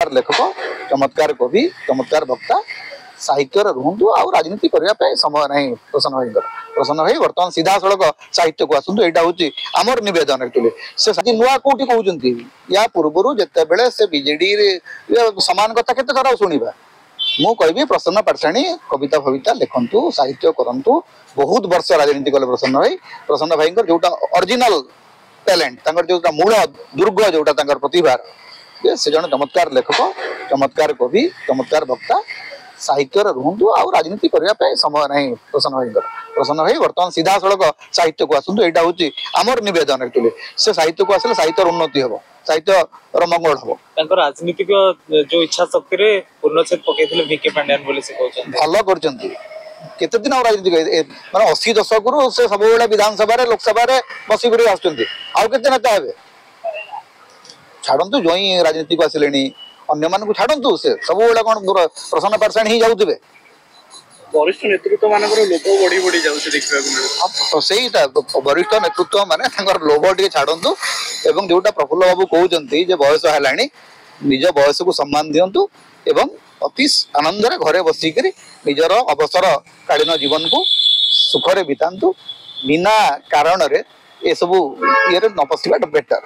चमत्कार लेखक चमत्कार कवि चमत्कार वक्ता साहित्य रुहतु आ राजनीति करने समय ना प्रसन्न भाई बर्तमान सीधा सड़क साहित्य को आसतु यहाँ हूँ आमर नवेदन एक्चुअली से नुआ कौटी कहते या पूर्व जिते से बीजेडी सामान कथा केत थर शुणा मु कहि प्रसन्न पाठशाणी कविता फविता लिखु साहित्य करूँ बहुत वर्ष राजनीति कले प्रसन्न भाई जोटा ओरिजिनल टैलेंट जोटा मूल दुर्ग जोटा प्रतिभा से जन चमत्कार लेखक चमत्कार कवि चमत्कार वक्ता साहित्य रुहतु आ राजनीति करने समय ना प्रसन्न भाई बर्तमान सीधा सड़क साहित्य को आसतु यहाँ हूँ आमर नवेदन एक्चुअली से साहित्य को आसले साहित्य उन्नति हम साहित्य मंगल हम राजनीतिक जो इच्छा शक्ति रे पूर्णछेद पकईले वीके पांड्यान बोली से भल करते दिन राजनीति माने 80 दशक से सब विधानसभा लोकसभा बसिक आते नेता हे छाड़ू जो राजनीति को आसिले अन्य मान छाड़ू से सब कौन प्रसन्न पाठशाणी ही जाऊे वरिष्ठ नेतृत्व मान लोभ बढ़ी बढ़ी जाऊँ सहीटा वरिष्ठ नेतृत्व माने लोभ टे छाड़ू एवं जोटा प्रफुल्ल बाबू कहते बयस है निज बयस को सम्मान दिंतु एवं अति आनंद घरे बसिक निजर अवसर कालीन जीवन को सुखरे बितांतु बिना कारण ये सब ये न पशिबा बेटर।